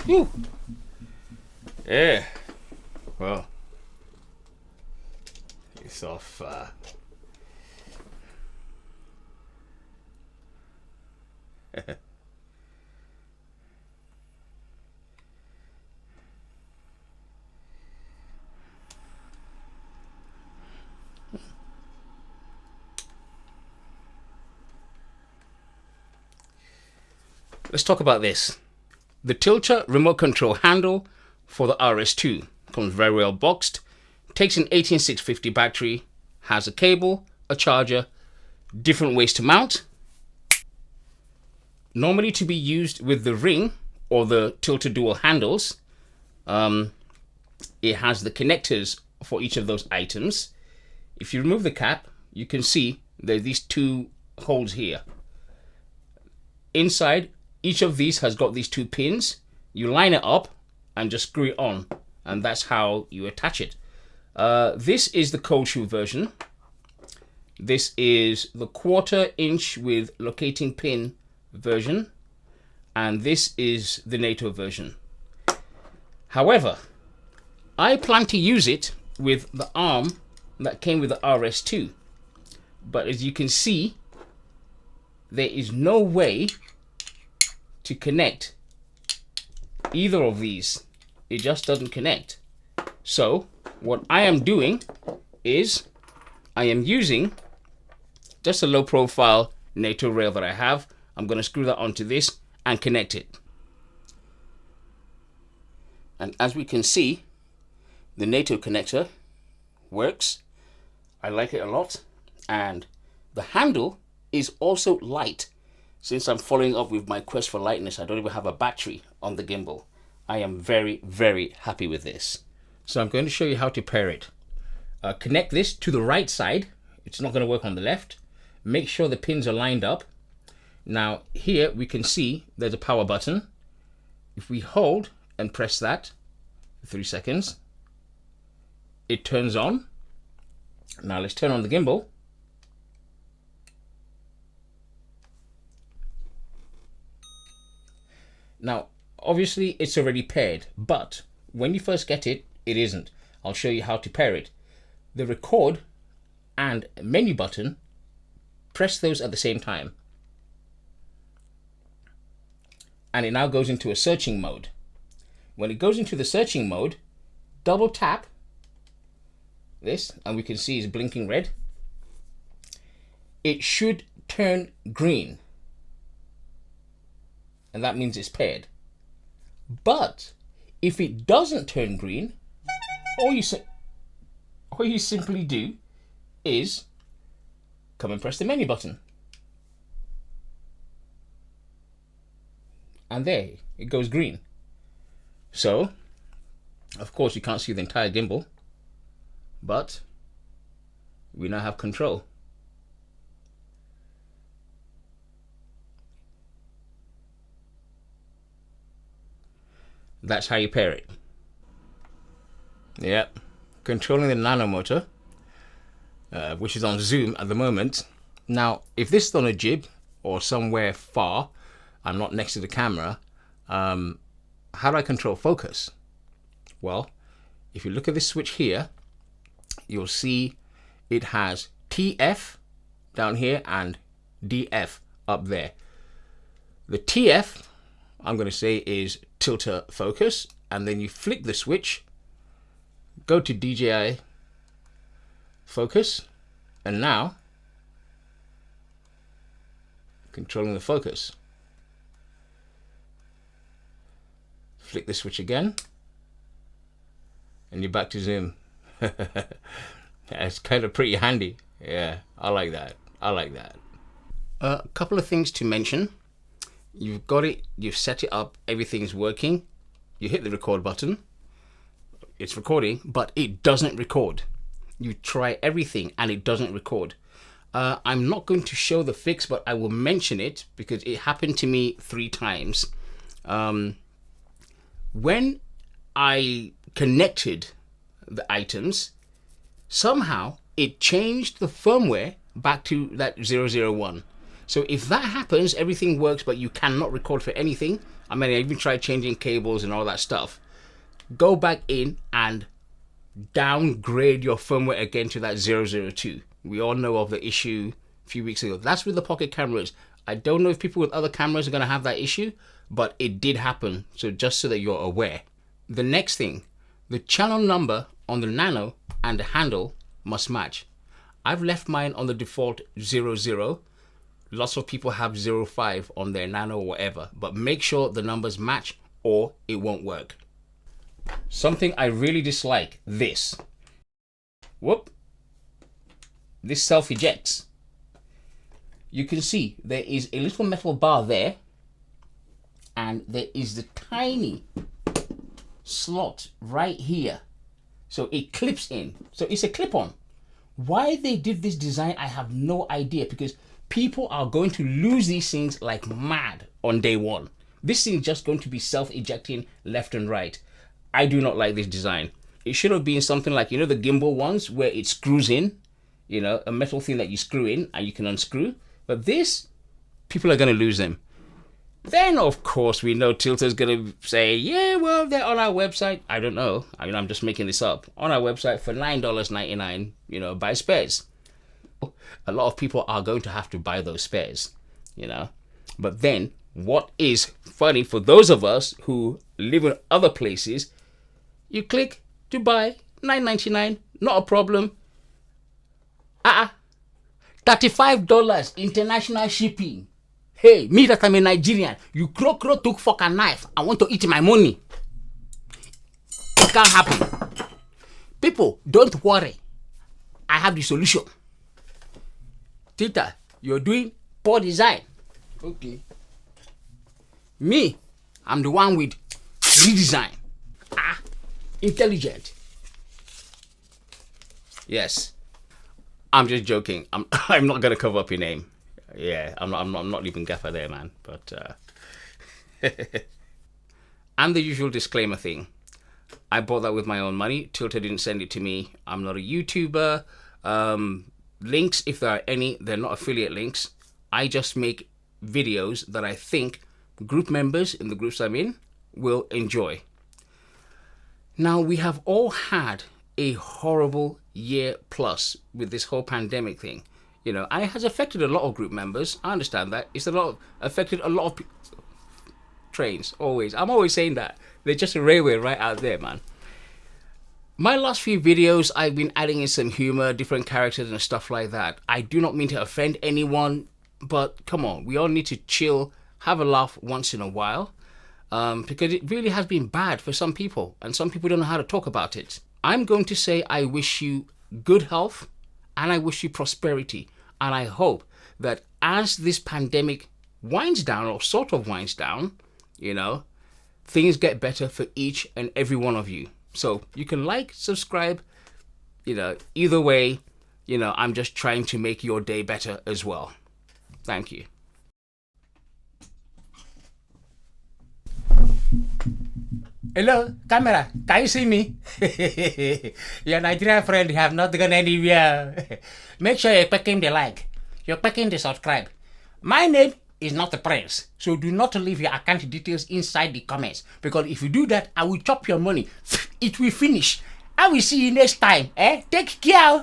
Whew. Yeah. Well, it's off. Let's talk about this. The Tilta remote control handle for the RS2 comes very well boxed, takes an 18650 battery, has a cable, a charger, different ways to mount. Normally to be used with the ring or the Tilta dual handles. It has the connectors for each of those items. If you remove the cap, you can see there's these two holes here. Inside, each of these has got these two pins. You line it up and just screw it on, and that's how you attach it. This is the cold shoe version. This is the 1/4 inch with locating pin version, and this is the Nato version. However, I plan to use it with the arm that came with the RS2, but as you can see, there is no way to connect either of these. It just doesn't connect. So what I am doing is I am using just a low profile Nato rail that I have. I'm going to screw that onto this and connect it. And as we can see, the Nato connector works. I like it a lot. And the handle is also light. Since I'm following up with my quest for lightness, I don't even have a battery on the gimbal. I am very, very happy with this. So I'm going to show you how to pair it. Connect this to the right side. It's not going to work on the left. Make sure the pins are lined up. Now here we can see there's a power button. If we hold and press that for 3 seconds, it turns on. Now let's turn on the gimbal. Now, obviously it's already paired, but when you first get it, it isn't. I'll show you how to pair it. The record and menu button, press those at the same time. And it now goes into a searching mode. When it goes into the searching mode, double tap this, and we can see it's blinking red. It should turn green. And that means it's paired. But if it doesn't turn green, all you simply do is come and press the menu button. And there, it goes green. So, of course you can't see the entire gimbal, but we now have control. That's how you pair it. Yep, controlling the Nano motor, which is on zoom at the moment. Now, if this is on a jib or somewhere far, I'm not next to the camera, how do I control focus? Well, if you look at this switch here, you'll see it has TF down here and DF up there. The TF, I'm going to say, is Tilta focus, and then you flick the switch, go to DJI focus, and now controlling the focus. Flick the switch again, and you're back to zoom. It's kind of pretty handy. Yeah, I like that. I like that. A couple of things to mention. You've got it, you've set it up, everything's working. You hit the record button, it's recording, but it doesn't record. You try everything and it doesn't record. I'm not going to show the fix, but I will mention it because it happened to me 3 times. When I connected the items, somehow it changed the firmware back to that 001. So if that happens, everything works, but you cannot record for anything. I mean, I even tried changing cables and all that stuff. Go back in and downgrade your firmware again to that 002. We all know of the issue a few weeks ago. That's with the pocket cameras. I don't know if people with other cameras are going to have that issue, but it did happen. So just so that you're aware. The next thing, the channel number on the Nano and the handle must match. I've left mine on the default 00. Lots of people have 05 on their Nano or whatever, but make sure the numbers match or it won't work. Something I really dislike, this. Whoop. This self-ejects. You can see there is a little metal bar there, and there is the tiny slot right here. So it clips in. So it's a clip-on. Why they did this design, I have no idea, because people are going to lose these things like mad on day one. This thing is just going to be self-ejecting left and right. I do not like this design. It should have been something like, you know, the gimbal ones where it screws in, you know, a metal thing that you screw in and you can unscrew. But this, people are going to lose them. Then, of course, we know Tilta's going to say, yeah, well, they're on our website. I don't know. I mean, I'm just making this up. On our website for $9.99, you know, buy spares. A lot of people are going to have to buy those spares, you know. But then, what is funny for those of us who live in other places, you click to buy, $9.99, not a problem. $35 international shipping. Hey, me that I'm a Nigerian, you took fork and knife. I want to eat my money. It can't happen. People, don't worry. I have the solution. Tilta, you're doing poor design. Okay. Me, I'm the one with redesign. Intelligent. Yes. I'm just joking. I'm not gonna cover up your name. Yeah, I'm not leaving gaffer there, man. But and the usual disclaimer thing. I bought that with my own money. Tilta didn't send it to me. I'm not a YouTuber. Links, if there are any, they're not affiliate links. I just make videos that I think group members in the groups I'm in will enjoy. Now, we have all had a horrible year plus with this whole pandemic thing. You know, and it has affected a lot of group members. I understand that. It's affected a lot of trains, always. I'm always saying that. They're just a railway right out there, man. My last few videos, I've been adding in some humor, different characters and stuff like that. I do not mean to offend anyone, but come on, we all need to chill, have a laugh once in a while, because it really has been bad for some people, and some people don't know how to talk about it. I'm going to say I wish you good health, and I wish you prosperity, and I hope that as this pandemic winds down, or sort of winds down, you know, things get better for each and every one of you. So you can like, subscribe, you know, either way, you know, I'm just trying to make your day better as well. Thank you. Hello, camera, can you see me? Your Nigerian friend have not gone anywhere. Make sure you're clicking the like, you're clicking the subscribe. My name is not a prince, so do not leave your account details inside the comments, because if you do that, I will chop your money. It will finish. I will see you next time. Take care.